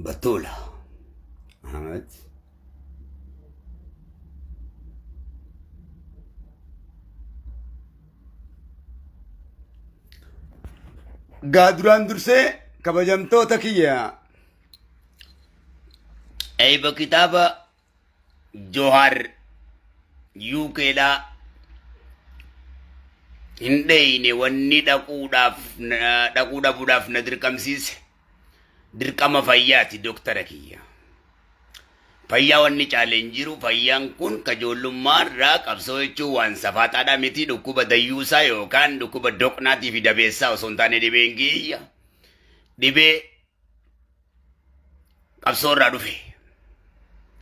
بطولة أحمد قادران درسي كبجمتو تكيا أي بكتابة جوهر يوكي لا هنديني وني داكودا بوداف ندركمسيس دركما فياتي دكتورة كيا fayyaa wanni chaalenjiru fayyaan kun kajoolummaarraa qabsoo jechuun waan safaataadhaa miti dhukkuba dayyuusaa yookaan dhukkuba doqnaatii fi dabeessaa osoo hin taane dhibeen kiyya dhibee qabsoorraa dhufe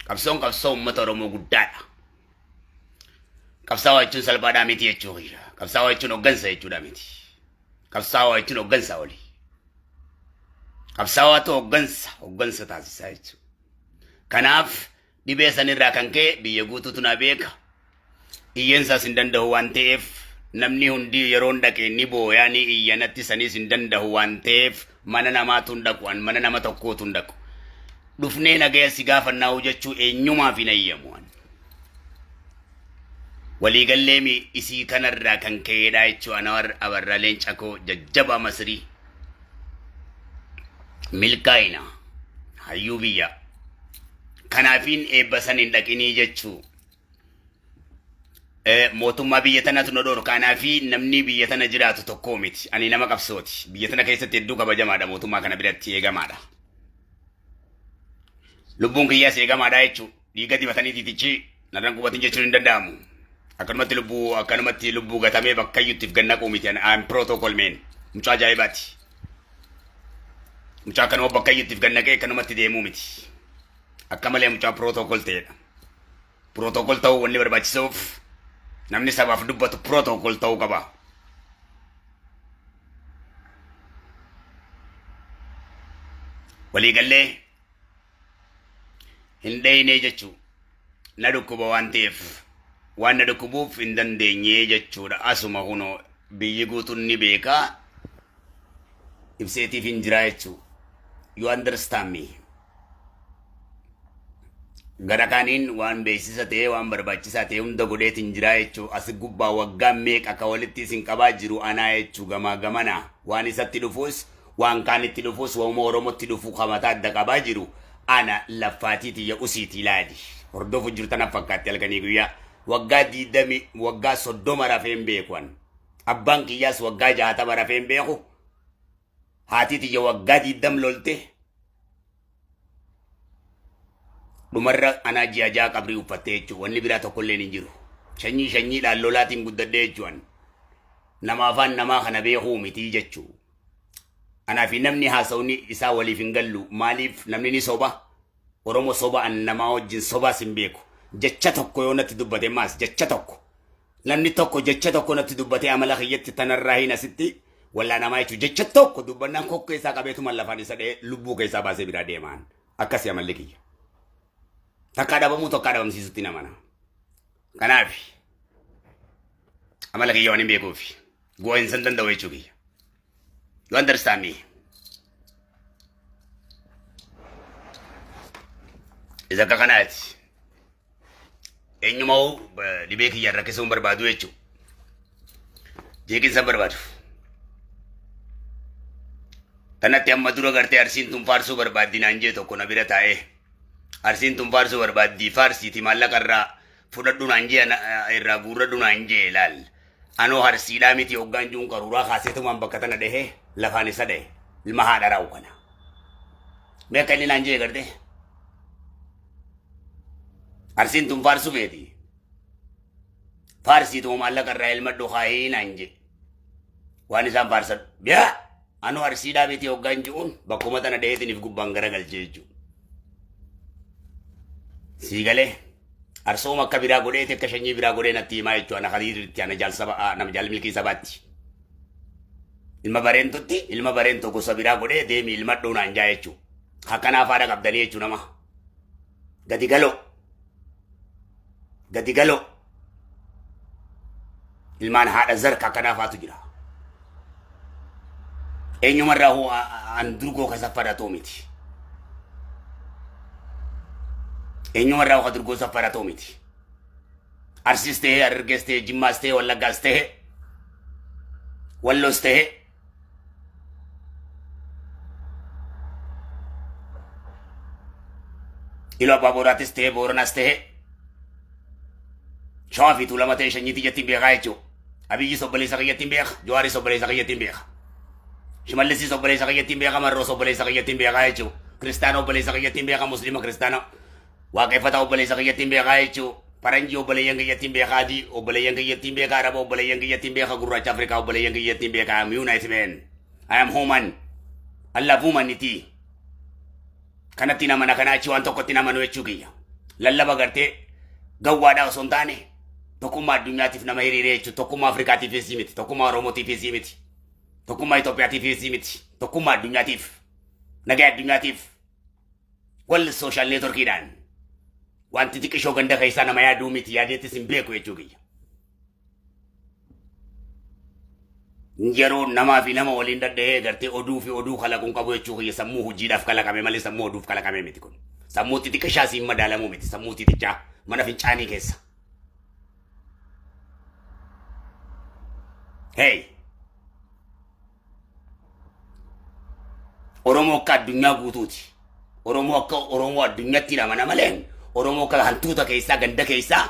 qabsoo uummata Oromoo guddaadha. Qabsaawaa jechuun salphaadhaa miti jechuudha. Qabsaawaa jechuun hoggansa jechuudha miti. Qabsaawaa jechuun hoggansa oli. Qabsaawaatu hoggansa taasisaa jechuudha. Kanaaf dhibee sanirraa kan ka'e biyya guutuutu na beeka. Iyyansaas hin danda'u waan ta'eef namni hundi yeroon dhaqee ni booyaa ni iyyanatti sanis hin danda'u waan ta'eef mana namaatu hin dhaqu mana nama tokkootu hin dhaqu. Dhufnee nagaya si gaafannaa jechuu eenyumaaf hin ayyamu. Waliigallee isii kanarraa kan ka'edha jechuudha. Anawar Abarraa Leencakoo jajjabaa Masrii milkaa'ina hayyuu biyya. Kanaafin eebbasan hin dhaqinii jechuu mootummaa biyya tanatu na dhooru. Kanaafin namni biyya tana jiraatu tokko miti. Ani nama qabsooti. Biyya tana keessatti hedduu kabajamaadha. Mootummaa kana biratti eegamaadha. Lubbuun kiyyaas eegamaadha jechuu. Dhiiga dibatanii titichi narraan qubatin jechuun hin danda'amu. Akkanumatti lubbuu gatamee bakka iyyuutiif gannaquu miti. I'm protocol man. Mucaa ajaa'ibaati. Mucaa akkanuma bakka iyyuutiif gannaqee akkanumatti deemuu miti. Akka malee mucaa protocol ta'edha. Protocol ta'uu wanni barbaachisuuf namni sabaaf dubbatu protocol ta'uu qaba. Waliigallee hin dheeyne jechuu na dhukkuba waan ta'eef waan na dhukkubuuf hin dandeenye jechuudha. Asuma kunoo biyyi guutuun ni beekaa ibseetiif hin jiraa jechuu. You understand me? Gara kaaniin waan beeksisa ta'e waan barbaachisaa ta'e hunda godheetiin jira jechuu. As gubbaa waggaa meeqa akka walitti isin qabaa jiru anaa jechuu. Gamaa gamana waan isatti dhufuus waan kaanitti dhufuus waan Oromootti dhufu kamataa adda qabaa jiru ana laffaatiiti ya usiiti ilaali. Hordoofu jirtan fakkaatti halkanii guyyaa waggaa 20 waggaa 30 rafeen beekuan. Abbaan kiyyaas waggaa 60 rafeen beeku. Haatiiti ya waggaa 20 lolte. Dhumarra ana ji'a qabrii uffattee jechuun wanni biraa tokkollee hin jiru. Shanyii laallolaatiin guddadhee jechuun nama afaan namaa kana beekuu miti jechuun. Anaa fi namni haasawni isaa waliif hin gallu. Maaliif namni ni soba? Oromoo soba an namaa wajjin sobaas hin beeku. Jecha tokko yoo natti dubbate maas jecha tokko. Namni tokko jecha tokko natti dubbate amala kiyyatti tanarraa hin asitti wallaa namaa jechuun jecha tokko dubbannaan kokko isaa qabeetuma lafaan isa dhee lubbuu keessaa baasee biraa deemaan. Akkasii amalli kiyya. Takka dhabamu tokko dhabamsiisutti namana. Kanaaf amala kiyya waan hin beekuuf go'insa hin danda'u jechuu kiyya. You understand me? Isa akka kanaati. Eenyumaa dhibee kiyya rakkisuun barbaadu jechuu. Jeeqinsa barbaadu. Kanatti amma dura gartee Arsiin tun faarsuu barbaaddi naan jee tokko na bira taa'ee. Arsiin tun faarsuu barbaaddi faarsiiti maallaqa irraa fudhadhu naan jee irraa guurradhu naan jee ilaal. Anoo harsiidhaa miti hoggaan juun qaruuraa kaaseetumaan bakka tana dhahee lafaan isa dhahe ilma haadha raa'u kana. Mee akka inni naan jee garte. Arsiin tun faarsuu meeti. Faarsiituma maallaqa irraa ilma dhukaa'ee naan jee. Waan isaan faarsan biyaa anoo harsiidhaa miti hoggaan juun bakkuma tana dhaheetiniif gubbaan garagalchee jechuudha. Siigalee arsooma akka biraa godhee akka shanyii biraa godhee natti himaa jechuudha. Ana khaliiritti ana nama jaalmilkii sabaatti. Ilma bareentu gosa biraa godhee deemi ilma dhuunaan jaa jechuudha. Akkanaaf haadha qabdanii jechuudha nama. Gadi galoo. Ilmaan haadha zarka akkanaafaatu jira. Eenyumarraa hoo an durgoo kasa fadhatoo miti. eenyu marraa waxa durgoo safaratoo miti arsis ta'e arges ta'e jimmaas ta'e wallaggaas ta'e walloos ta'e ilo abbaabooraatis ta'e booranaas ta'e shawaa fi tuulama ta'e shanyiitii jettiin beekaa jechuu abiyyi sobboleessa qayyattiin beeka jawaari sobboleessa qayyattiin beeka shimallisii sobboleessa qayyattiin beeka marroo sobboleessa qayyattiin beekaa jechuu kiristaana obboleessa qayyattiin beeka muslima kiristaana waaqeffata obboleessa qayyattiin beekaa jechuu faranjii obboleeyyan qayyattiin beekaa adii obboleeyyan qayyattiin beekaa araba obboleeyyan qayyattiin beekaa gurraacha afrikaa obboleeyyan qayyattiin beekaa am united man I am human I love humanity kanatti namana kana achi waan tokkotti namanu jechuu kiyya lallaba gartee gawwaadhaa osoo hin taane tokkummaa addunyaatiif nama hiriiree jechuudha tokkummaa afrikaatiifis miti tokkummaa oromootiifis miti tokkummaa Itoophiyaatiifis miti tokkummaa addunyaatiif nagaa addunyaatiif wal social networkiidhaan wanti xiqqishoo ganda keessaa nama yaaduu miti yaadeettis hin beeku jechuu kiyya. Yeroo namaa fi nama waliin dadhahee gartee oduu fi oduu kalaquun qabu jechuu kiyya sammuu hojiidhaaf kalaqame malee sammuu oduuf kalaqame miti kun. Sammuu xixiqqishaa siin madaalamuu miti sammuu xixiqqaa mana fincaanii keessa. Hey! Oromoo akka addunyaa guutuuti. Oromoo akka Oromoo addunyaatti namana maleen Oromoo akka hantuuta keessaa ganda keessaa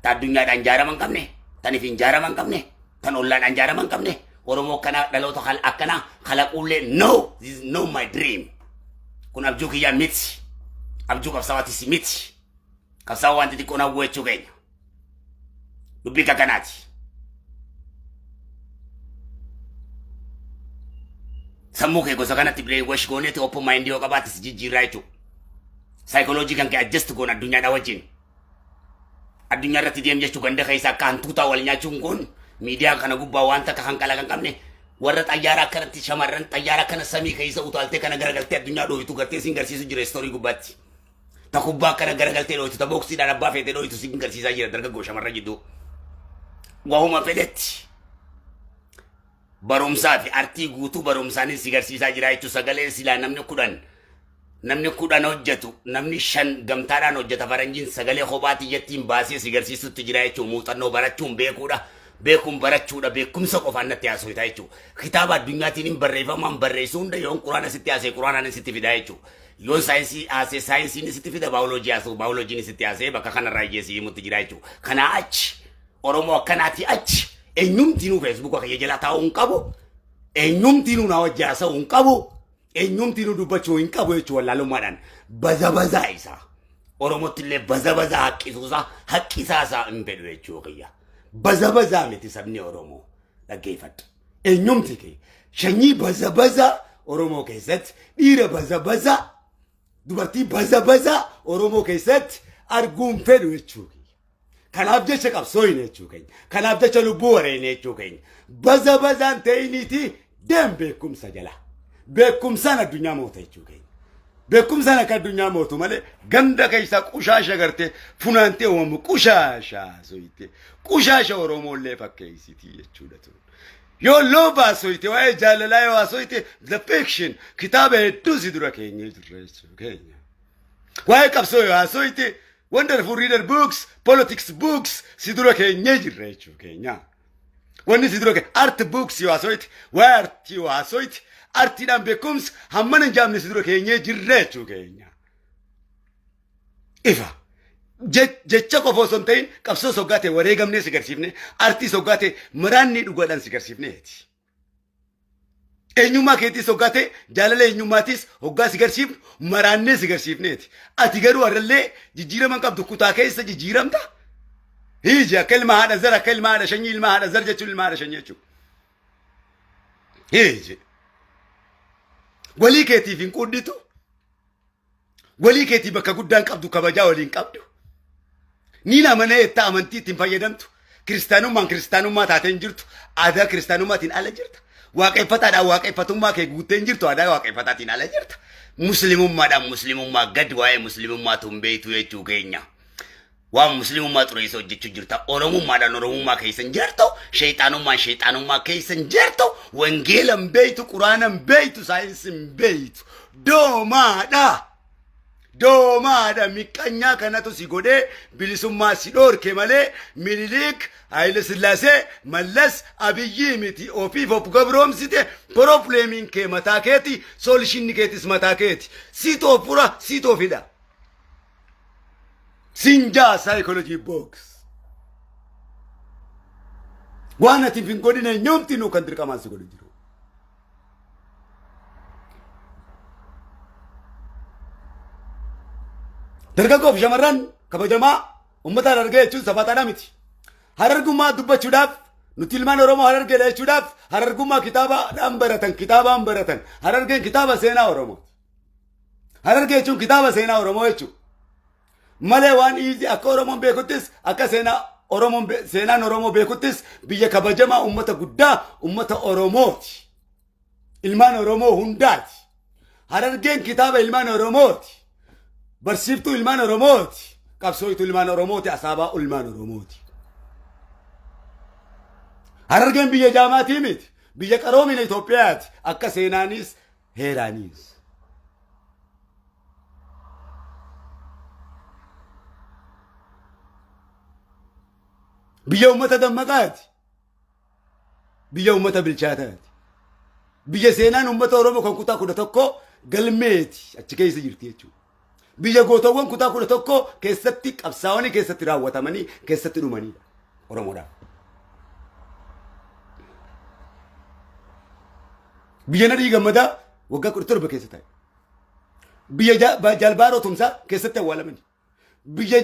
ta addunyaadhaan jaaraman qabne taniif hin jaaraman qabne tan ollaadhaan jaaraman qabne Oromoo kana dhaloota akkana kalaquullee no this is not my dream. Kun abjuu kiyyaa miti. Abjuu qabsaawaatis miti. Qabsaawaa wanti xiqqoon hawwuu jechuu keenya. Dubbii kakanaati. Sammuu kee gosa kanatti bilee wash gooneeti open mind yoo qabaatis jijjiirraa jechuudha. Psychology kan kee adjust goon addunyaadhaa wajjin. Addunyaa irratti deem jechuu ganda keessaa akka hantuutaa wal nyaachuun kun miidiyaa kana gubbaa waan takka hanqala kan qabne warra xayyaaraa akkanatti shamarran xayyaara kana samii keessa utaaltee kana garagaltee addunyaa dhooyitu gartee siin garsiisu jira istoorii gubbaatti. Ta kubbaa kana garagaltee dhooyitu ta booksiidhaan abbaa feetee dhooyitu siin garsiisaa jira dargaggoo shamarran jidduu. Waahuma fedhetti. Barumsaa fi artii guutuu barumsaanis si garsiisaa jira jechuun sagalee silaa namni kudhan hojjetu namni 5 gamtaadhaan hojjeta faranjiin sagalee kophaatti jettiin baasee si garsiisutti jira jechuun muuxannoo barachuun beekuudha beekuun barachuudha beekumsa qofaan natti haasofita jechuudha kitaaba addunyaatiin hin barreeffamaan barreessuu hunda yoon quraana sitti haasee quraanaan sitti fida jechuudha yoon saayinsii haasee saayinsiin sitti fida baayoloojii haasuu baayoloojiin sitti haasee bakka kanarraa ijjeessi himutti jira jechuudha kanaa achi Oromoo akkanaati achi eenyumtiinuu Facebook akka jala taa'uu hin qabu eenyumtiinuu na wajjaasa'uu hin qabu eenyumtiinuu dubbachuu hin qabu jechuun wallaalummaadhaan bazabazaa isaa Oromootti illee bazabazaa haqqisaa isaa hin fedhu jechuu kiyya bazabazaa miti sabni Oromoo dhaggeeffadhu eenyumti kee shanyii bazabazaa Oromoo keessatti dhiira bazabazaa dubartii bazabazaa Oromoo keessatti arguun fedhu jechuu kiyya. Kanaaf jecha qabsooyne jechuu keenya kanaaf jecha lubbuu wareene jechuu keenya bazabazaan ta'iniiti deem beekumsa jala beekumsaan addunyaa moota jechuu keenya beekumsaan akka addunyaa mootu malee ganda keessa qushaasha gartee funaantee uumamu qushaasha soyite qushaasha Oromoollee fakkeessiti jechuudha tun yoo loobaa soyite waa'ee jaalalaa yoo soyite the fiction kitaaba hedduu si dura keenya jirra jechuu keenya waa'ee qabsoo yoo soyite wonderful reader books, politics books, sidura keenya jirra jechuu keenya. Wanni sidura keenya art books yoo hasoiti, waa artii yoo hasoiti, artiidhaan beekumsa hammana hin jaamne sidura keenya jirra jechuu keenya. Ifa jecha qofa osoo hin ta'in qabsoo soggaatee wareegamnee si garsiifne, artii soggaatee maraanni dhugaadhaan si garsiifneeti. Eenyummaa keetii soggaatee jaalala eenyummaatis hoggaa si garsiifnu maraannee si garsiifneeti. Ati garuu har'allee jijjiiraman qabdu kutaa keessa jijjiiramta. Hiiji akka ilma haadha zar akka ilma haadha shanyii ilma haadha zar jechuun ilma haadha shanyii jechuudha. Hiiji. Walii keetiif hin qudditu. Walii keetii bakka guddaan qabdu kabajaa waliin qabdu. Ni namana etta amantiitiin fayyadamtu. Kiristaanummaa taateen jirtu. Aadaa kiristaanummaatiin ala jirta. Waaqeffataadhaan waaqeffatummaa kee guuteen jirtu aadaa waaqeffataatiin ala jirta. Muslimummaadhaan muslimummaa gad waa'ee muslimummaatu hin beektu jechuu keenya. Waan muslimummaa xureessa hojjechuu jirta. Oromummaadhaan oromummaa keessan jirtu. Sheexaanummaa keessan jirtu. Wangeela hin beektu, quraana hin beektu, saayinsii hin beektu. Doomaadha. doomaadha miqqanyaa kanatu si godhee bilisummaa si dhoorke malee Minilik Haile Sillaasee Mallas Abiyyii miti ofiif of gabroomsite probleemiin kee mataa keeti soolishinni keetis mataa keeti siitoo fura siitoo fida sinjaa psychology box waan ati fin godhine nyoomti nu kan dirqamaan si godhu jiru dargaggoof shamarran kabajamaa ummata Harargee jechuun safaataadha miti harargummaa dubbachuudhaaf nuti ilmaan Oromoo Harargeedha jechuudhaaf harargummaa kitaabaan baratan Harargeen kitaaba seenaa Oromooti Harargee jechuun kitaaba seenaa Oromoo jechuudha malee waan iizi akka Oromoon beekuttis akka seenaan Oromoo beekuttis biyya kabajamaa ummata guddaa ummata Oromooti ilmaan Oromoo hundaati Harargeen kitaaba ilmaan Oromooti barsiiftuu ilmaan Oromooti qabsooytuu ilmaan Oromooti asaabaa ilmaan Oromooti Harargeen biyya jaamaatii miti biyya qaroomina Itoophiyaati akka seenaanis heeraanis biyya ummata dammaqaati biyya ummata bilchaataati biyya seenaan ummata Oromoo kan kutaa 11 galmeeti achi keessa jirti jechuudha biyya gootawwan kutaa 11 keessatti qabsaa'onni keessatti raawwatamanii keessatti dhumanidha Oromoodhaaf biyya Nadhii Gammadaa waggaa 17 keessa ta'e biyya Jalbaaroo Tumsaa keessatti awwaalamani biyya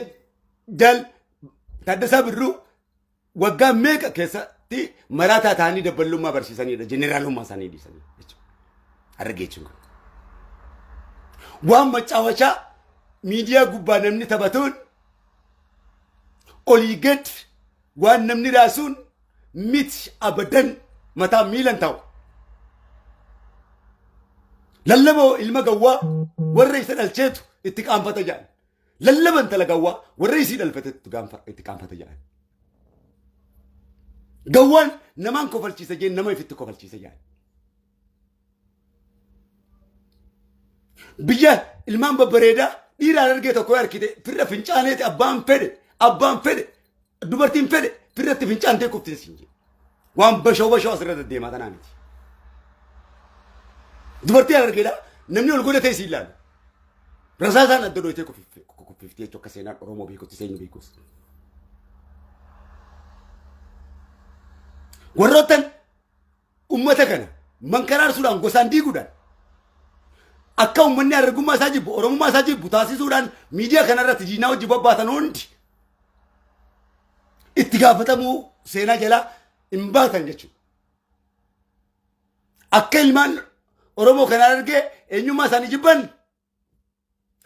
Taaddasaa Birruu waggaa meeqa keessatti maraataa ta'anii dabballummaa barsiisanidha jeneraalummaa isaanii dhiisanii jechuudha Harargee jechuudha waan macaawachaa miidiyaa gubbaa namni taphatuun olii gad waan namni raasuun miti abadan mataa miilan ta'u lallaboo ilma gawwaa warra isa dhalcheetu itti qaanfata jedhan lallaban tala gawwaa warra isii dhalfate itti qaanfata jedhan gawwaan namaan kofalchiisa jeen nama ifitti kofalchiisa jedhan biyya ilmaan babbareedaa dhiira Harargee tokko harkite firra fincaaneeti abbaan fedhe dubartiin fedhe firratti fincaantee kuftee sinjee waan bashoo asirra deddeemaa tanaa miti dubartii Harargeedha namni ol godhatee si ilaalu rasaasaan adda dhoyitee kuffiftee jechuun akka seenaan Oromoo beekutti seenyu beekus warroottan ummata kana mankaraarsuudhaan gosaan diiguudhaan akka ummanni Harargummaa isaa jibbu Oromummaa isaa jibbu taasisuudhaan miidiyaa kanarratti jiinaa hojii babbaatan hundi itti gaafatamuu seenaa jalaa hin baatan jechuudha akka ilmaan Oromoo kana Harargee eenyummaa isaanii jibban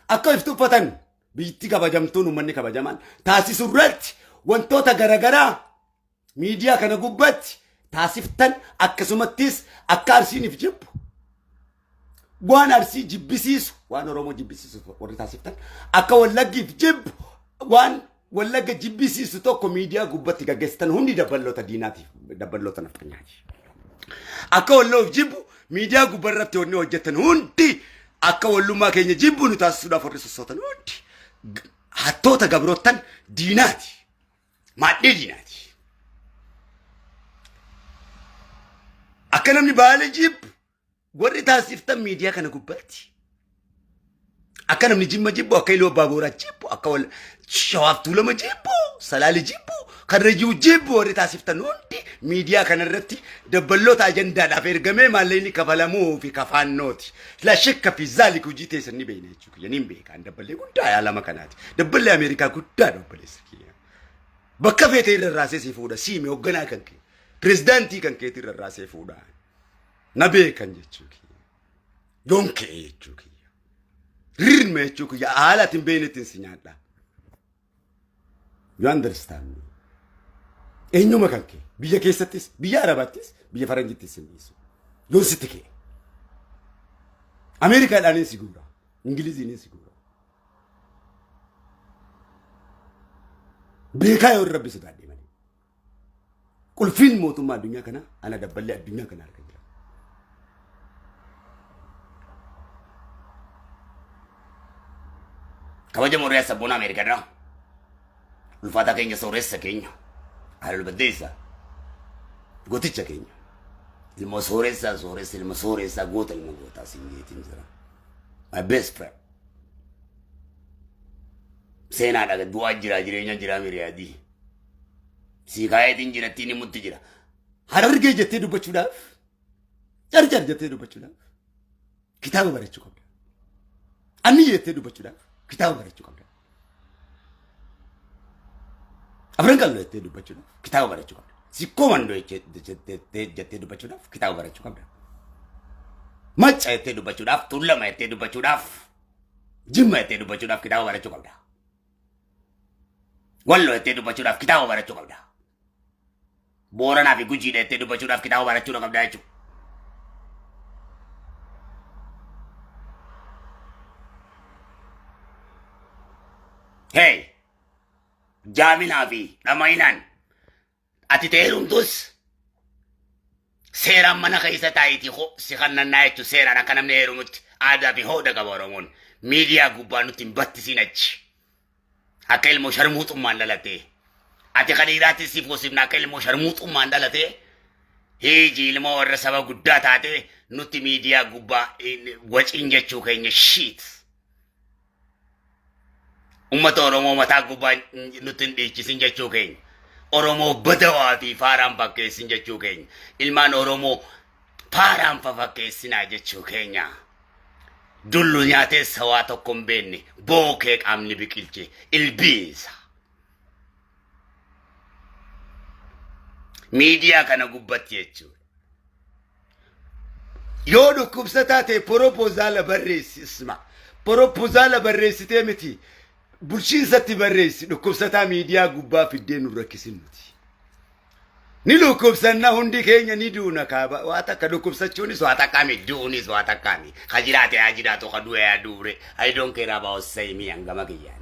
akka iftu uffatan biyyatti kabajamtuun ummanni kabajamaan taasisurratti wantoota garagaraa miidiyaa kana gubbatti taasiftan akkasumattis akka Arsiiniif jibbu waan Arsii jibbisiisu waan Oromoo jibbisiisu warri taasiftan akka Wallaggiif jibbu waan Wallagga jibbisiisu tokko miidiyaa gubbatti gaggeessitan hundi dabballoota diinaatiif dabballoota naftanyaati akka Walloof jibbu miidiyaa gubbarratti wanni hojjetan hundi akka wallummaa keenya jibbu nu taasisuudhaaf warri sossootan hundi hattoota gabrootan diinaati maadhee diinaati akka namni baale jibbu warri taasiftan miidiyaa kana gubbatti akka namni jimma jibbu akka Iluu Abbaa Booraa jibbu akka Shawaaf Tuulama jibbu Salaali jibbu karrajuu jibbu warri taasiftan hundi miidiyaa kanarratti dabballoota ajandaadhaaf ergamee maallaqni kafalamuu fi kafaannooti la shakka fi zaalik hojii teessanii beekna jechuudha yaniin beekan dabballee guddaa yaalama kanaati dabballee Ameerikaa guddaa dabballeessa bakka feetee irra raasee si fuudha siime hoogganaa kan kee pirezidaantii kan keetii irra raasee fuudha na beekan jechuudha yonkee jechuudha rirme jechuudha haalatiin beeknetiin si nyaadha you understand me eenyuma kan kee biyya keessattis biyya Arabaattis biyya Faranjittis sinnisu yoo sitti kee Ameerikaadhaan si guura Ingiliziin si guura beekaa yoo rabbi sodaadhe malee qulfiin mootummaa addunyaa kana ana dabballee addunyaa kana argaa jira kabajamoo reessa bona Ameerikaa ulfaata keenya sooressa keenya haalul baddeessa gooticha keenya ilma sooressa ilma sooressa goota ilma goota singeetiin jira my best friend seenaa dhaga du'aa jira jireenya jira miriyaadii si kaayetiin jiratti ni mutti jira harargee jettee dubbachuudhaaf jarjar jettee dubbachuudhaaf kitaaba barachuu qabda anni jettee dubbachuudhaaf kitaaba barachuu qabda afran qallo jettee dubbachuudhaaf kitaaba barachuu qabda sikkoo mandoo jettee dubbachuudhaaf kitaaba barachuu qabda macca jettee dubbachuudhaaf tullama jettee dubbachuudhaaf jimma jettee dubbachuudhaaf kitaaba barachuu qabda wallo jettee dubbachuudhaaf kitaaba barachuu qabda booranaa fi gujii jettee dubbachuudhaaf kitaaba barachuu qabda jechuudha. Hey, jaamina fi dhamaa'inan ati teerumtus seeraan mana keessa taayitii si kannannaa jechuun seeraan akka namni heerumutti aadaa fi hooda qaba Oromoon miidiyaa gubbaa nutti hin battisiin achi akka ilmoo sharmuuxummaan dhalatee ati kadhiiraatti si foosifna akka ilmoo sharmuuxummaan dhalatee hiiji ilmoo warra saba guddaa taatee nutti miidiyaa gubbaa waciin jechuu keenya shiit. Ummata Oromoo mataa gubbaa nutti hin dhiichisin jechuu keenya. Oromoo badawaa fi faaraan fakkeessin jechuu keenya. Ilmaan Oromoo faaraan fakkeessinaa jechuu keenya. Dullu nyaatee sawaa tokko hin beekne bookee qaamni biqilche ilbiisa. Miidiyaa kana gubbatti jechuudha. Yoo dhukkubsataa ta'e proposala barreessi isma. Proposala barreessitee miti. Bulchiinsatti barreessi dhukkubsataa miidiyaa gubbaa fiddee nu rakkisin nuti. Ni dhukkubsannaa hundi keenya ni duuna kaaba. Waa takka dhukkubsachuunis waa takkaami duunis waa takkaami. Hajiraate hajiraatu hadu'e haduure. I don't care about saying hangama kiyyaan.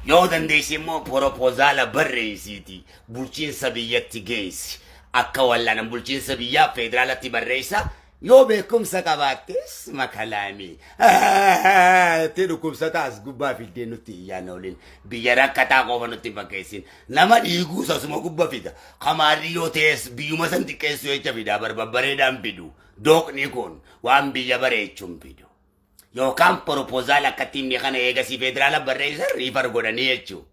Yoo dandeessi immoo proposala barreessiti bulchiinsa biyyatti geessi. Akka wallaanan bulchiinsa biyyaa federaalatti barreessa. Yoo beekumsa qabaattis makalaami. Te dhukkubsataas gubbaa fiddee nutti iyyaan oolin. Biyya rakkataa qofa nutti fakkeessin. Nama dhiiguus asuma gubbaa fida. Kamaarri yoo ta'es biyyuma san xiqqeessu jecha fida barbabbareedhaan fidu. Dooqni kun waan biyya bareechuun fidu. Yookaan proposal akkatti himne kana eegasii federaala barreessan riifar godhanii jechuu.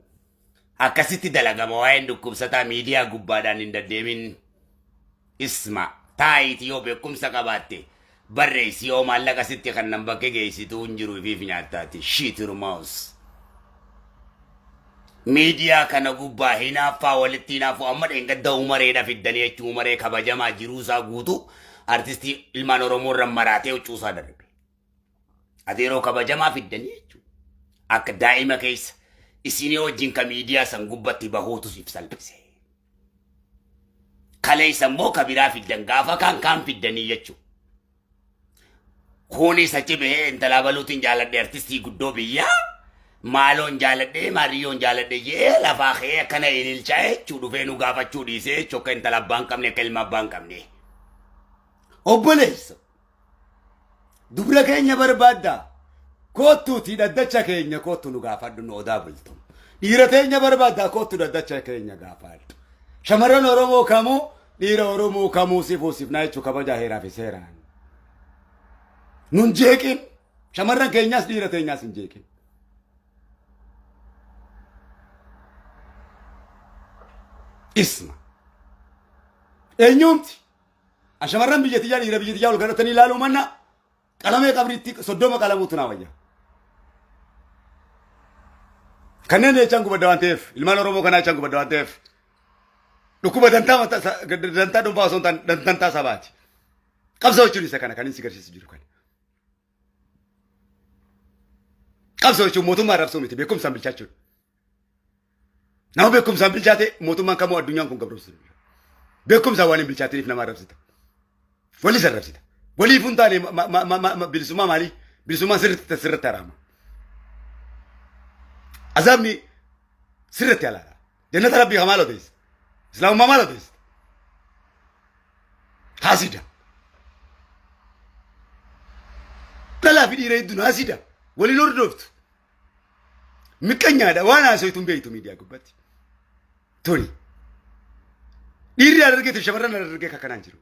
Akkasitti dalagama waa'een dhukkubsataa miidiyaa gubbaadhaan hin deddeemin. Isma. Taayiti yoo beekumsa qabaatte barreessi yoo maallaqa sitti kan nan bakke geessituu hin jiru ifiif nyaattaati shiitiru maus. Miidiyaa kana gubbaa hinaaffaa walitti hinaafuu amma dheengadda umareedha fiddanii jechuu umaree kabajamaa jiruusaa guutuu artistii ilmaan Oromoo irra maraatee huccuusaa darbe. Ati yeroo kabajamaa fiddanii jechuu akka daa'ima keessa isinii wajjin ka miidiyaa san gubbatti bahuutus if salphise. Kaleessa immoo kabiraa fiddan gaafa kaan fiddanii jechuu. Kuni sachi bahee intalaa baluutiin jaaladhe artistii guddoo biyyaa maaloon jaaladhe maariyyoon jaaladhe jee lafaa kee akkana ililchaa jechuu dhufee nu gaafachuu dhiisee jechuu akka intala abbaan qabne akka ilma abbaan qabne. Obboleessa dubra keenya barbaaddaa koottuutii dhaddacha keenya koottu nu gaafadhu nu odaa bultu. Dhiira teenya barbaaddaa koottu dhaddacha keenya gaafadhu. Shamarran Oromoo kamuu dhiira Oromoo kamuu sifuusifnaa jechuu kabajaa heeraa fi seeraan. Nun jeeqin shamarran keenyaas dhiira teenyaas hin jeeqin. Isma. Eenyumti shamarran biyyatiyyaa dhiira biyyatiyyaa ol kadhatanii ilaaluu manna qalamee qabriitti soddoma qalamuutu naa wayya. Kanneen jechaan gubadda waan ta'eef ilmaan Oromoo kanaa jechaan gubadda waan ta'eef. Dhukkuba dantaa dhuunfaa osoo hin taane dantaa sabaati. Qabsoo jechuun isa kana kan inni si garsiisu jiru kana. Qabsoo jechuun mootummaa raabsuu miti beekumsaan bilchaachuudha. Nama beekumsaan bilchaate mootummaan kamuu addunyaan kun gabroomsu. Beekumsaan waan hin bilchaateef nama raabsita. Walii san raabsita. Waliif hin taane bilisummaa maalii? Bilisummaan sirriitti haraama. Azaabni sirriitti alaala. Jannata rabbii hamaa loteessa. Islaamummaa maal odeessa? Haasida. Dhalaa fi dhiira hedduun haasida. Waliin hordoftu. miqqanyaadha waan haasawituun beeytu miidiyaa gubbatti. Tuni dhiirri argeetu shamarran argee kakkanaan jiru.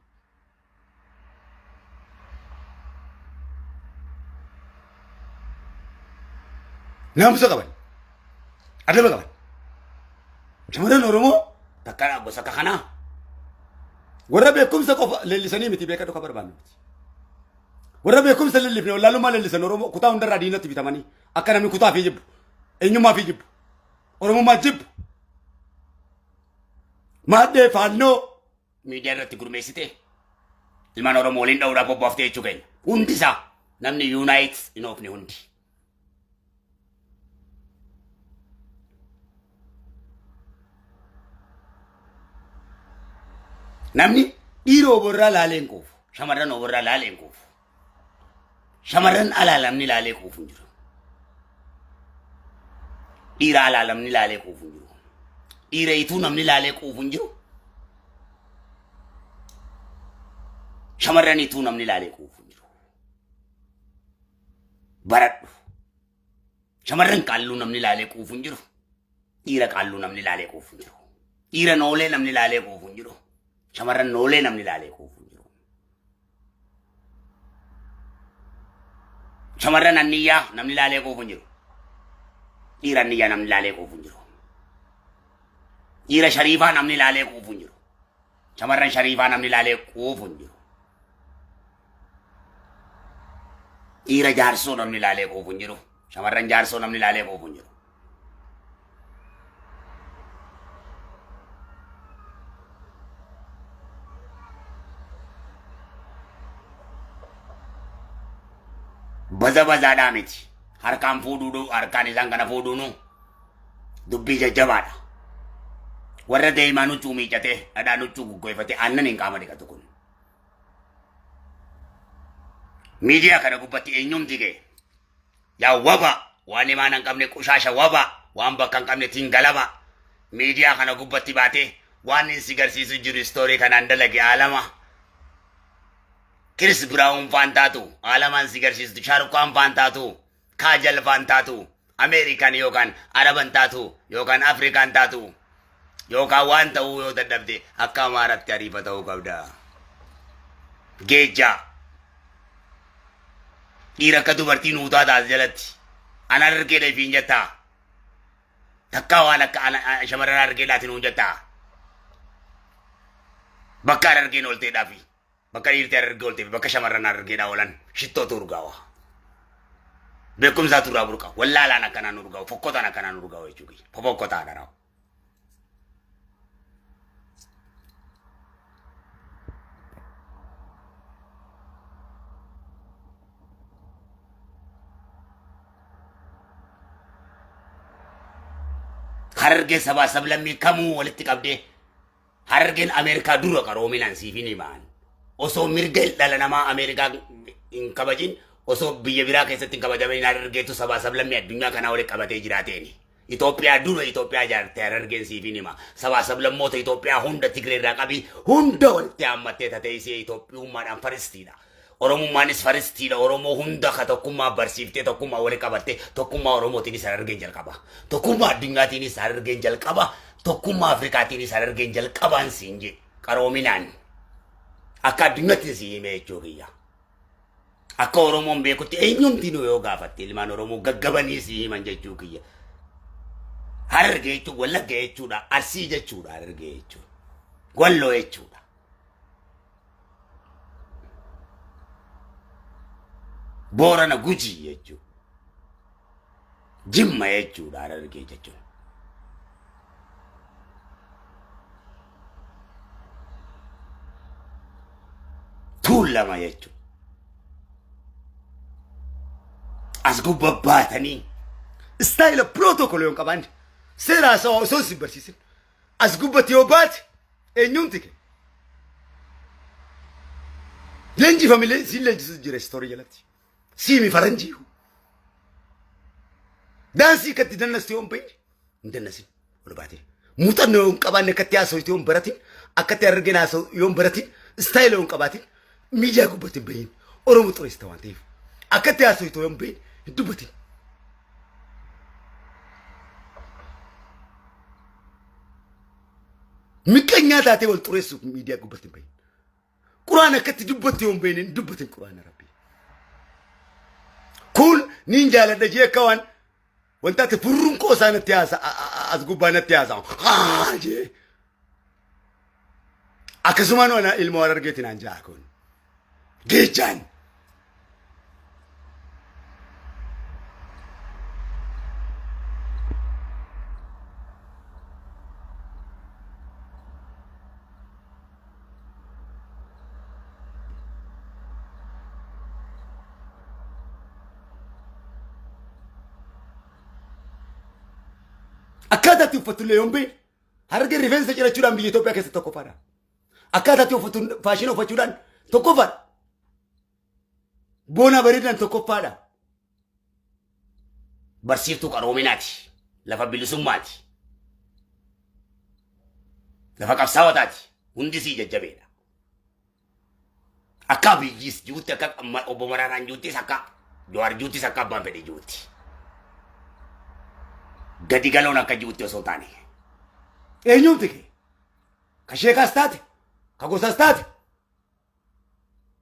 Naamusa qaban adaba qaban shamarran Oromoo takka gosa kakkanaa warra beekumsa qofa leellisanii miti beeka dhuka barbaannu miti. Warra beekumsa leellifne wallaalummaa leellisan Oromoo kutaa hundarraa diinatti bitamanii akka namni kutaa fi jibbu eenyummaa fi jibbu Oromummaa jibbu maadhee faannoo miidiyaa irratti gurmeessite ilmaan Oromoo waliin dha'uudhaaf bobbaaftee jechuu keenya hundi isaa namni yuunaayit hin oofne hundi. Namni dhiira oborraa laaleen quufu shamarran oborraa laaleen quufu shamarran alaalamni laalee quufu jiru dhiira alaalamni laalee quufu jiru dhiira ituu namni laalee quufu jiru shamarran ituu namni laalee quufu jiru baradhu shamarran qaalluu namni laalee quufu jiru dhiira qaalluu namni laalee quufu jiru dhiira noolee namni laalee quufu jiru shamarran noolee namni laalee quufu jiru shamarran anniyyaa namni laalee quufu jiru dhiira anniyyaa namni laalee quufu jiru dhiira shariifaa namni laalee quufu jiru shamarran shariifaa namni laalee quufu jiru dhiira jaarsoo namni laalee quufu jiru shamarran jaarsoo namni laalee quufu jiru. Baza miti harkaan fuudhuudhu harkaan isaan kana fuudhuunu dubbii jajjabaadha. Warra deemaa nuchuu miicatee dhadhaa nuchuu guggoifate aannan hin qaama dhiqatu kun. Miidiyaa kana gubbatti eenyumti ga'e yaa waba waan himaan hin qabne qushaasha waba waan bakka hin qabne tingalaba miidiyaa kana gubbatti baatee waan hin si garsiisu jiru istoorii kanaan dalage alama. Chris Brown fantatu, alaman sigarsiistu Sharukan fantatu, Kajal fantatu, American yookaan Araban taatu yookaan African taatu yookaan waan ta'uu yoo dadhabde akka Amaaraatti ariifa ta'uu qabda. Geejja dhiira akka dubartiin uutaa taas jalatti ana argee dheefiin jettaa takka waan akka shamarran argee laatiin huun jettaa bakka argeen oolteedhaafi. Bakka dhiirti argee oolte bakka shamarran argeedhaa oolan shittootu urgaawa. Beekumsaatu irraa burqa. Wallaalaan akkanaan urgaa'u. Fokkotaan akkanaan urgaa'u jechuudha. Fofokkotaa daraa'u. Harargeen sabaa sablammii kamuu walitti qabdee harargeen Ameerikaa dura qaroominaan siifin himaan. Osoo mirga dhala namaa Ameerikaa hin kabajin osoo biyya biraa keessatti hin kabajamin harargeetu sabaa sablammii addunyaa kanaa walitti qabatee jiraateeni. Itoophiyaa dura Itoophiyaa ijaartee harargeen siifin hima. Sabaa sablammoota Itoophiyaa hunda Tigreerraa qabii hunda walitti hammattee tateessee Itoophiyummaadhaan faristiidha. Oromummaanis faristiidha. Oromoo hunda ka tokkummaa barsiiftee tokkummaa walitti qabattee tokkummaa Oromootiinis harargeen jalqaba. Tokkummaa addunyaatiinis harargeen jalqaba. Tokkummaa Afrikaatiinis harargeen jalqabaan siin je qaroominaan. Akka addunyaatti si himee jechuu kiyya. Akka Oromoon beekutti eenyumtiinuu yoo gaafatte ilmaan Oromoo gaggabanii si himan jechuu kiyya. Harargee jechuun Wallagga jechuudha. Arsii jechuudha harargee jechuudha. Walloo jechuudha. Boorana Gujii jechuudha. Jimma jechuudha harargee jechuudha. Tuulama jechuudha. As gubba baatanii istaayila pirootokoolii yoon qaban seeraa isaa osoo si barsiisin as gubbatti yoo baate eenyumti ke leenjifamee si leenjisu jira istoorii jalatti siimi faranjiihu daansii katti dannasti yoon bahin hin dannasin ol baatee muuxannoo yoon qabaanne akkatti haasawite yoon baratin akkatti harargeen haasawu yoon baratin istaayila yoon qabaatin miidiyaa gubbatti hin bahin Oromoo xureessita waan ta'eef akkatti haasawite yoon bahin hin dubbatin. مكنيا تاتي والطريس ميديا قبتين بين قرآن كت دبت يوم بين دبت القرآن ربي كل نينجا لدجيه كوان وانت تفرون كوسان التياسة أزقبان التياسة جي أكسمان وانا الموارد جيتنا نجاكون جيجان أكادا تفتو اليوم بين هرجع ريفنس تجرا شوران بيجي بيا كيسة تكوفارا أكادا تفتو فاشينو فشوران تكوفار بونا بريدان تكوفارا برسيفتو كاروميناتي لفا بيلسوماتي لفا كابساواتاتي هندي سي ججبينا أكا بيجيس جوتي أكا أوبوماران جوتي سكا جوار جوتي سكا بامبدي جوتي gadi galona ka juutti osoo taane eenyuuti ke ka sheekaas taate ka gosaas taate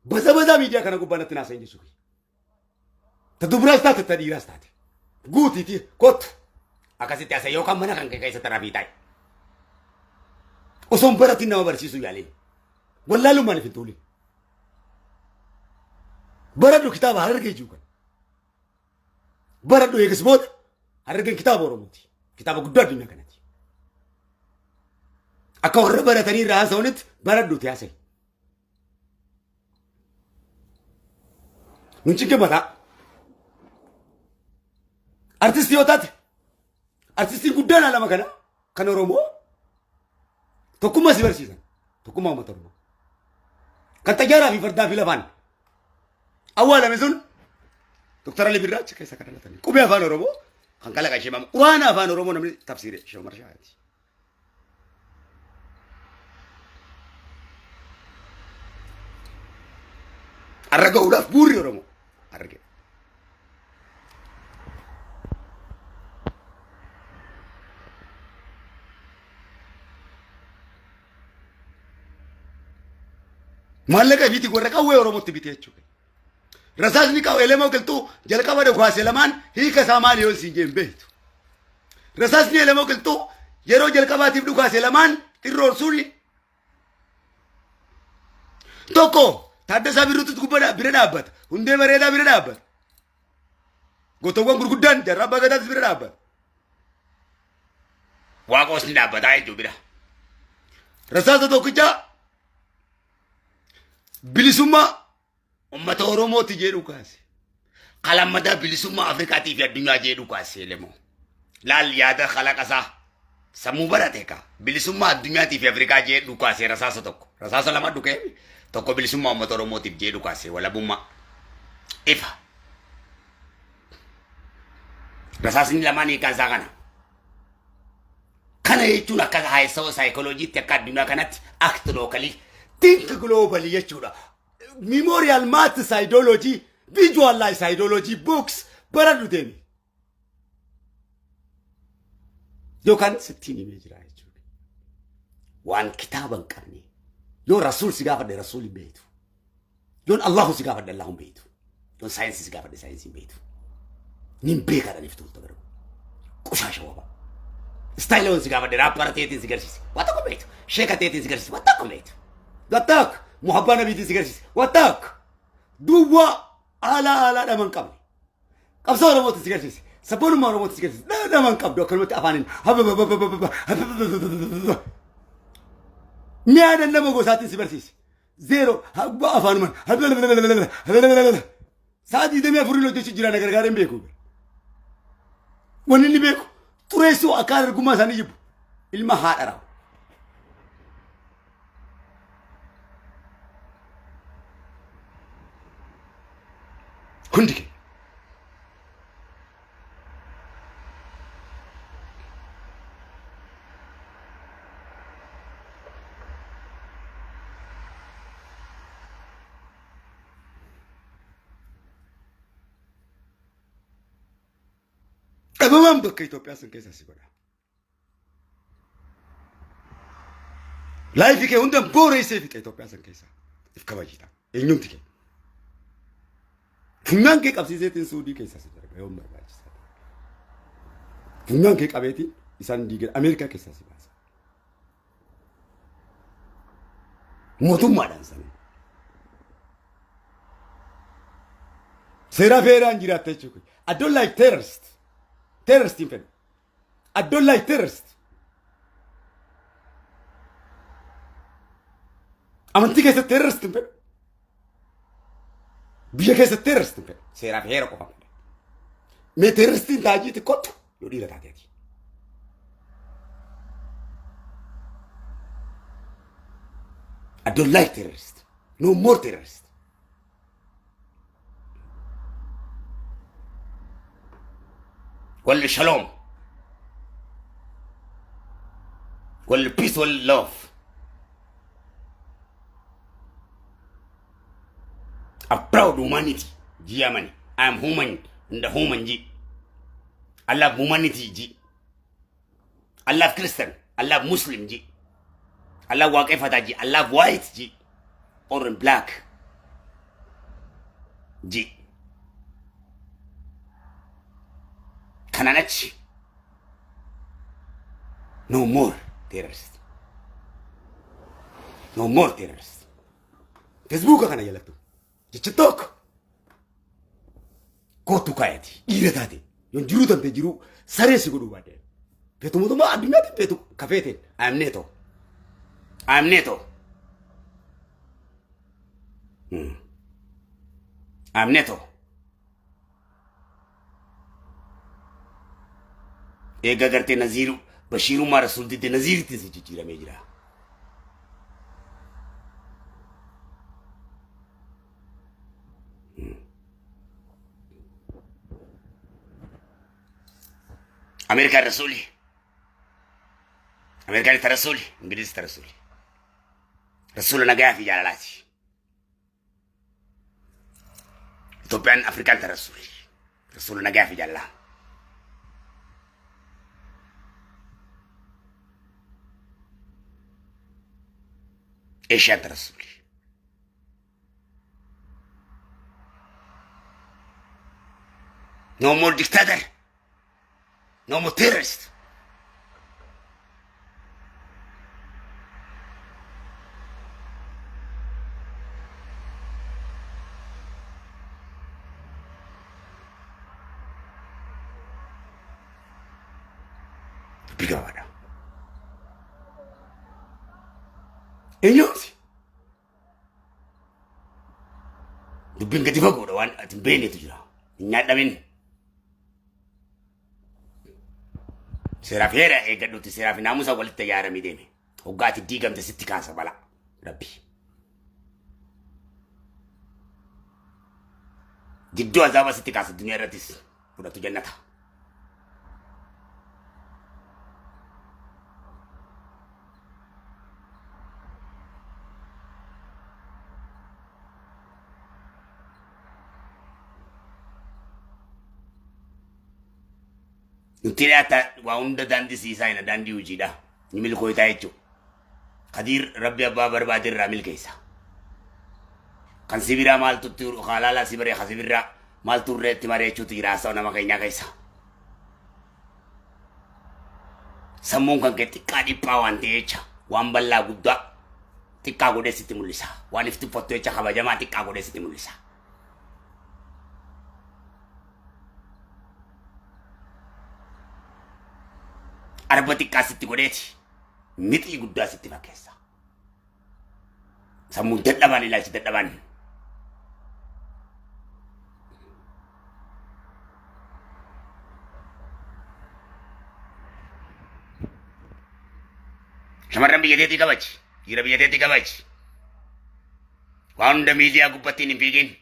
baza miidiyaa kana gubbaanatti naasa'in jechuudha ta duburaas taate ta dhiiraas taate guutiiti kottu akkasitti asa yookaan mana kan keessatti rafii taa'e osoon baratiin nama barsiisuu yaaleen wallaalumaan ifin tuulin baradhu kitaaba harargee jiru baradhu eegas booda harargeen kitaaba oromooti kitaaba guddaa addunyaa kanatti akka warra baratanii irraa haasa'unitti baradhuuti haasa'e nun cikke mataa artistii yoo taate artistiin guddaan alama kana kan oromoo tokkummaa si barsiisan tokkummaa uummata oromoo kan xayyaaraa fi fardaa fi lafaan awwaalame sun Dr. Ali Birraacha keessa kan dhalatanii qubee afaan oromoo kan kala kan shemam quraan afaan oromoo namni tafsiire shomar shaati arraga udaaf buurri oromoo arge maallaqa biti warra qawwee oromootti bitee jechuudha رسالني كاو إلما قلتو جلك أبدا خواسي لمان هي كسامان يون سينجين بيتو رسالني إلما قلتو يرو جلك أبدا تبدو خواسي لمان الرسول توكو تادا سابيروتو تكوبنا بيرنا أبد هندي مريدا بيرنا أبد قطوان غرغدان جرابا غدات بيرنا أبد واقوس ني أبد آي جو بيرا رسالة توكو جا بلسوما ummata oromooti jedhu kaase qalamada bilisummaa afrikaatii fi addunyaa jedhu kaase lemo laal yaada khalaqasaa sammuu barate ka bilisummaa addunyaatii fi afrikaa jedhu kaase rasaasa lama dhuke tokko bilisummaa ummata oromootiif jedhu kaase walabummaa ifa rasaasni lamaanii kan isaa kana jechuun akka haayisoo saayikolojiitti akka addunyaa kanatti act locally think globally jechuudha memorial maths ideology visualize ideology books baradu demi yokan 60 image ra jechuudha waan kitaaban qabne yoo rasuul si gaafadhe rasuul beetu yoon allah si gaafadhe allah beetu yoon science si gaafadhe science beetu nin beeka da niftu to garuu qushasha waba style on si gaafadhe rapper teetin si garsiisi wata ko beetu sheeka teetin si garsiisi wata ko beetu gatak محبة نبي تسيجرس واتاك دوا على دمان قبل قبصة ولا موت تسيجرس سبون ما ولا موت تسيجرس لا دمان قبل كلمة أفانين ميان النبى قوساتين سيبرسيس زيرو أفان من سادي دميا فريلو تيجي جيران غرغارين بيكو ونني بيكو تريسو أكار رقما ساني جيبو المهار أراو كندك أبوان بك إثيوبيا سنكيس أسيبنا لايف كي هندم بوري سيفك إثيوبيا سنكيسا إفكاباجيتا إنيوم تكي فنان كي قبسي زيتين سودي كيسا سجرب يوم مرباجي فنان كي قبيتي إسان ديجر أمريكا كيسا سباسا موتو مادان سنة سيرا فيران جيرات تشوكي I don't like terrorist in fact I don't like terrorist amanti keessa terrorist in fact biyya keessa terrorist in fact seeraaf heera qofa mee terroristiin taajiiti kottu yoo dhiira taateeti I don't like terrorist no more terrorist ولا شالوم ولا peace ولا love. A proud humanity, Germany. I am human in the human G. I love humanity G. I love Christian. I love Muslim G. I love Wakefata G. I love white G. Or in black G. Kananachi. No more terrorists. No more terrorists. Facebook kana yalatu. Jichitok. Kotu kayati. Iratati. Yon jiru tante jiru sare sigudu bade. Petu muduma adunyati petu kafete. I am NATO. I am NATO. I am NATO. Ega garte Naziru Bashiru mara sulti de Nazir tisi chichira mejira. Amerika Rasuli. Amerika ni Rasuli, Inggris Rasuli. Rasul nagaya fi jalalati. Ethiopian African Rasuli. Rasul nagaya fi jalala. Asian Rasuli. No more dictator. No more terrorist. Bigawada. Enyos. Dubin gadi fago da wani atin bene tujira. Nyada min. Serafera e gaduti serafina musa walitta yara mi deme. Hogati digam te sitti kansa bala. Rabbi. Jiddu azaba sitti kansa dunia ratis. Udah tu jannata. Tirata wa unda dandi sisa ina dandi ujida nimil ko itaecho qadir rabbi abba barbadir ramil kaisa kan sibira mal tutur khalala sibire khasibira mal turre timare chu tira sa na makanya kaisa samung kan ketika di pawan techa wamballa gudda tikka gode sitimulisa wanifti foto echa khabajama tikka gode sitimulisa arbati kasiti godeti miti gudda sitti fakessa samu daddaban ila ci daddaban shamarran biyadeti kabachi ira biyadeti kabachi wanda media gubbatti ni bigin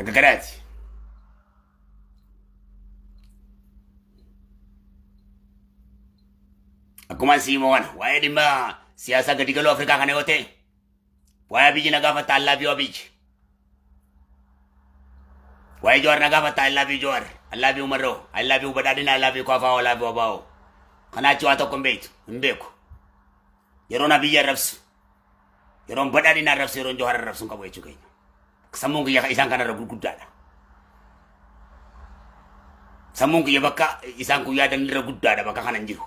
Agagarazi. Aku masih mau kan, wae di ma siasa gede kalau Afrika kan yote. Waya biji na gafata I love you biji. Waya Jawar na gafata I love you Jawar. I love you Maro. I love you Badadina. I love you Kwafa. I love you Abao. Kana chwa to kumbetu. Mbeko. Yeron biji arabsu. Yeron Badadina arabsu. Yeron Jawar arabsu kabo echu kanya. Samungu ya isang kana ragudada. Samungu ya baka isang kuya dan ragudada baka kana njiru.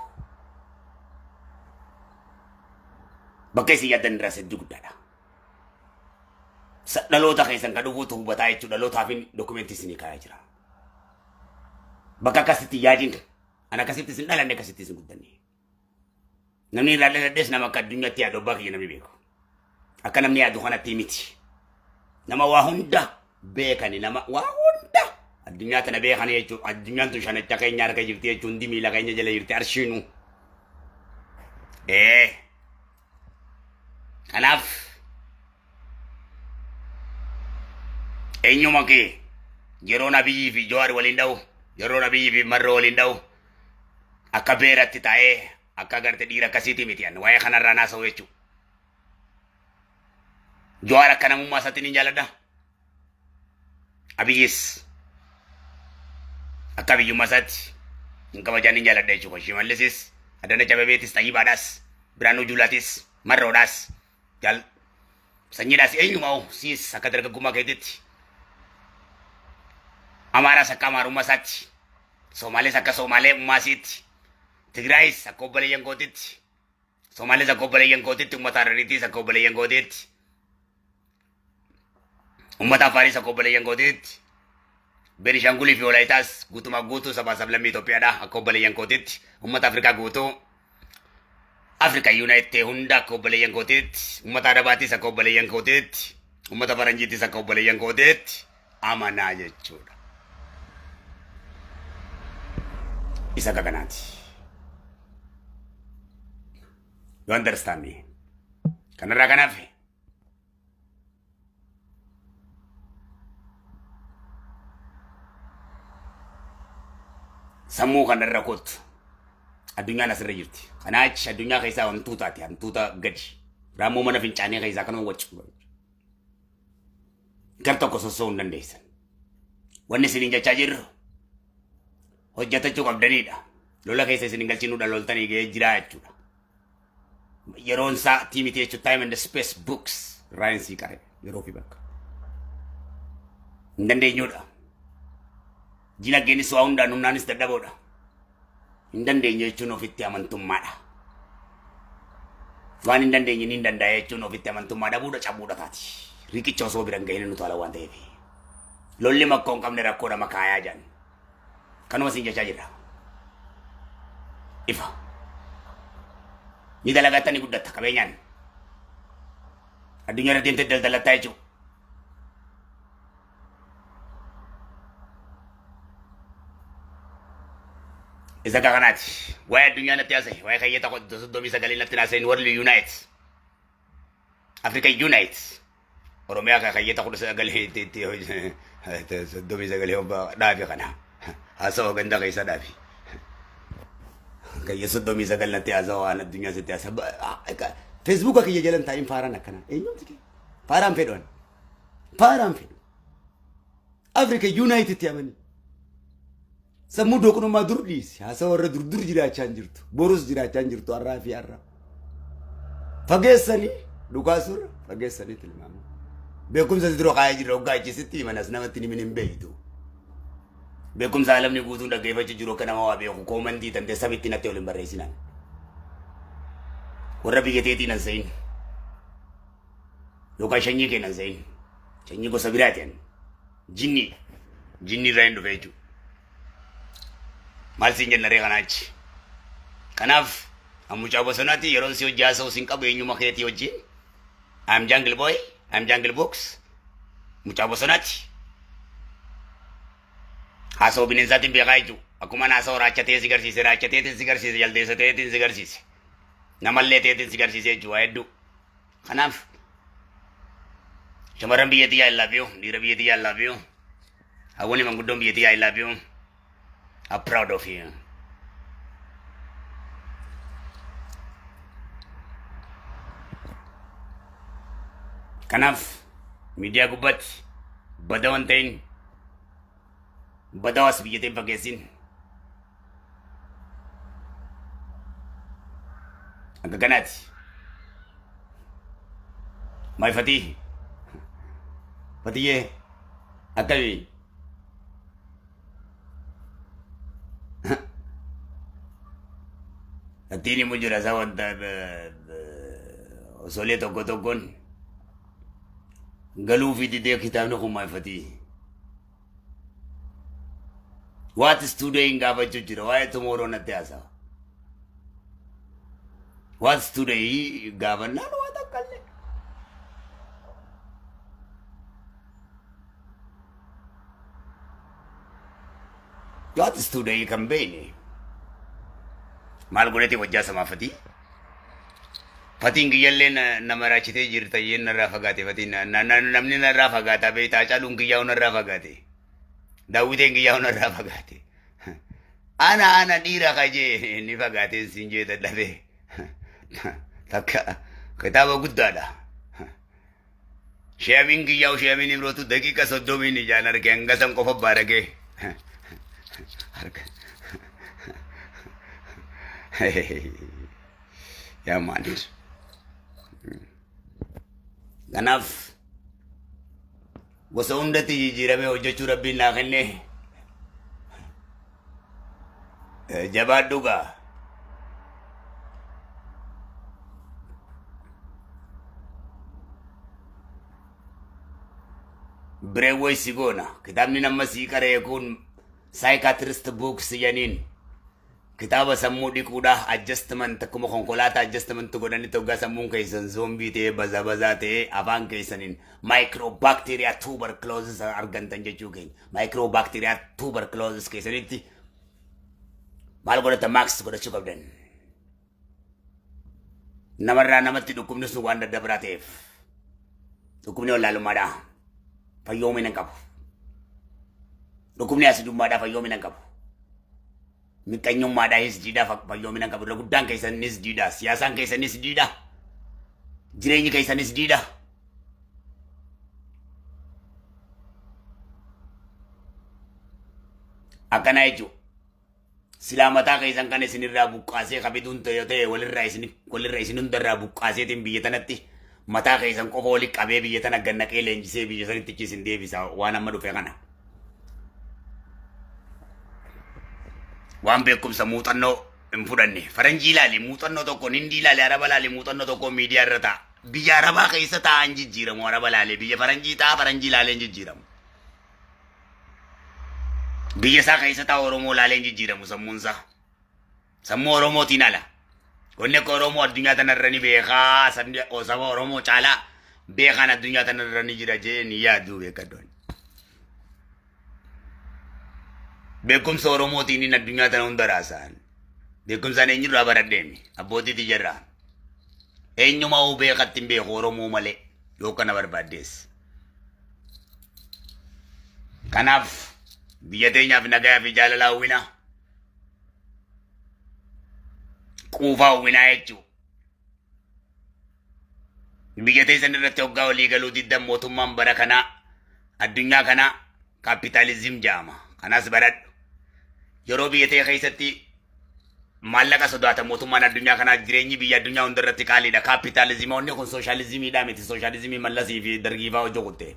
Baka siya dan rasa ragudada. Dalota kay isang kaduguto batay chu dalota hafin dokumenti sini kaya jira. Baka kasiti yajin ana kasiti sin dalande kasiti sin gudani. Namni la des na makadunya ti ado baki na bibeko. Akana mni adu kana timiti. Nama wahunda beka ni nama wahunda. Adunya ta na beka ni chu adunya tu shana ta kay nyar kay jirti chu ndimi la kay nyajala yirti arshinu. Kanaf Enyuma ke Jerona biji fi Jawar walindau Jerona biji fi Marro walindau akabera titae akagarte dira kasiti mitian waya kana rana so wechu Jawar kana mumma satini jalada abiyis akabi yumasati ngama jani jalada chu ko shimalesis adana chabebetis tayibadas branu julatis Marrodas jal sanyidas enyuma sis akadarga gumakedit Amara sa kamar umasati. Somali sa kasomali umasiti. Tigray sa kobale yang godit. Somali sa kobale yang godit. Umatarariti sa kobale yang godit. Umatafari sa kobale yang godit. Benishanguli violaitas. Gutu magutu sa basablami Ethiopia kobale yang godit. Umatafrika gutu. Africa United hunda kobale yang godit. Umatarabati sa kobale yang godit. Umatafaranjiti sa kobale yang godit. Amana jechuudha. Isa kaganati. You understand me? Kanara kanafi. Samu kanara kot. Adunya nasira jirti. Kanach adunya kaisa amtuta ti amtuta gadi. Ramu mana finchane kaisa kana wachu. Karto ko so ndandesa. Wanni sininja chajiru. Hojjata cukab danidha. Lola keessa isin galchinuudha loltanii ga'ee jira jechuudha. Yeroon isaa tiimiti jechuudha time and the space books raayinsii qare yeroo fi bakka. Hin dandeenyuudha. Dinagdeenis waa hundaan humnaanis dadhaboodha. Hin dandeenye jechuun ofitti amantummaadha. Waan hin dandeenye hin danda'a jechuun ofitti amantummaa dhabuudha cabuudha taati. Riqicha osoo biran ga'een nuti ala waan ta'eef. Lolli makkoon qabne rakkoodha makaayaa jedhan. Kanuma sin jecha jira. Ifa. Ni dalagatani guddatta qabeenyaan. Addunyaa irra deemtee daldalataa jechuudha. Isa kakanaati. Waa'ee addunyaa natti haasa'e. Waa'ee kayyata soddomii sagalee natti haasa'e World Unite. Africa Unite. Oromiyaa kayyata kudha sagalee soddomii sagalee dhaabe kana. Haasawaa ganda keessa dhaabe. Kayya soddomii sagalee natti haasawaa waan addunyaa sitti haasa'e. Facebook kiyya jalan taa'in faaraan akkana. Eenyumti kee? Faaraan fedhan. Faaraan fedhu. Africa Unite itti amanii. Sammuu doqnummaa dur dhiisi. Haasawaa irra dur jiraachaa hin jirtu. Borus jiraachaa hin jirtu har'aa fi har'a. Fageessanii dhugaasurra fageessanii tilmaamu. Beekumsa sidroo kaayee jirra hoggaa ijjisitti manas namatti ni hin beektu. Beekumsa alamni guutuun dhaggeeffachuu jiru akka nama waa beeku koomantii tantee sabitti natti waliin barreessinan. Warra biyya teetiin hin se'in. Yookaan shanyii kennan hin se'in. Shanyii gosa biraatiin. Jinni. Jinni irraa hin dhufe jechuudha. Maal siin jennaree kanaachi. Kanaaf ammucaa bosonaatti yeroon si hojii haasa'u siin qabu eenyuma keetii wajjin. I'm Jungle Boy. I'm Jungle Books. Mucaa bosonaatti. Haasa'u bineensaatiin beekaa jechuudha. Akkuma haasa'u raachatee si garsiise raachateetiin si garsiise jaldeessa ta'eetiin si garsiise. Namallee ta'eetiin si garsiise jechuudha hedduu. Kanaaf shamarran biyyattii I love you. Dhiira biyyattii I love you. Hawwani manguddoon biyyattii I love you. I'm proud of you. Kanaaf miidiyaa gubbaatti bada waan ta'in bada waas biyyateen fageessin. Akka kanaati. Maal fatii? Fatiyyee akkamii? Fatiin immoo jira isaa wanta osolee tokko tokkoon galuu fi didee kitaabni kun maal fatii? What is today hin gaafachuu jira waa'ee tomorrow natti haasawa. What is today gaafannaan waan takkallee. What is today kan beekne. Maal godhate wajjaa samaa fatii? Fatiin kiyyallee nama raachitee jirta yeen narraa fagaate fatiin namni narraa fagaata beektaa caaluun kiyyaa'u narraa fagaate. Daawwiteen kiyyaa'u narraa fagaate. Ana dhiira kajee ni fagaateen siin jee dadhabee. Takka kitaaba guddaadha. Sheemiin kiyyaa'u sheemiin ibrootu daqiiqa 30 ijaan arge hanga san qofa baaragee. Yaa maanis. Kanaaf gosa hundatti jijjiiramee hojjechuu rabbiin naa kenne jabaadhu gaa. Breewway si goona kitaabni nama sii qaree kun psychiatrist books jedhaniin kitaaba sammuu dhiquudha adjustment akkuma konkolaataa adjustment godhanii toggaa sammuun keessan zoombii ta'ee bazaa ta'ee afaan keessaniin microbacteria tuberculosis argantan jechuu keenya microbacteria tuberculosis keessanitti maal godhata max godhachuu qabdan namarraa namatti dhukkubni sun waan daddabaraa ta'eef dhukkubni wallaalummaadha fayyoomina hin qabu dhukkubni asidummaadha fayyoomina hin qabu. Miqanyummaadhaanis jiidhaa fayyoomina qabu irra guddaan keessanis jiidhaa siyaasaan keessanis jiidhaa jireenyi keessanis jiidhaa akkana jechuun silaa mataa keessan kan isinirraa buqqaasee kabiduun ta'e walirraa isin hundarraa buqqaaseetiin biyya tanatti mataa keessan qofa wali qabee biyya tana gannaqee leenjisee biyya sanitti isin deebisa waan amma dhufe kana. Waan beekumsa muuxannoo hin fudhanne faranjii ilaali muuxannoo tokko hindi ilaali araba ilaali muuxannoo tokko miidiyaa irra ta'a biyya arabaa keessa taa'an jijjiiramu araba ilaali biyya faranjii ta'a faranjii ilaaleen jijjiiramu biyya isaa keessa ta'a oromoo ilaaleen jijjiiramu sammuunsaa sammuu oromootiin ala wanni akka oromoo addunyaa tanarra ni beekaa saba oromoo caalaa beekaan addunyaa tanarra ni jira jee ni yaaduu beekaddoon. Beekumsa oromootiin addunyaa tana hunda raasaan beekumsaan eenyurraa baradheemi abbootiiti jirraa eenyumaa beekatti hin beeku oromoo malee yoo kana barbaaddees. Kanaaf biyya teenyaaf nagayaa fi jaalala hawwina quufaa hawwinaa jechuu biyya teessan irratti hoggaa walii galuu diddan mootummaan bara kanaa addunyaa kanaa kaapitaalizim jedhama kanaas baradhu. Yeroo biyya ta'e keessatti maallaqa sodaata mootummaan addunyaa kanaa jireenyi biyya addunyaa hundarratti qaaliidha kaapitaalizimoonni kun sooshaalizimiidha miti sooshaalizimii mallasii fi dargiifaa hojii kutte.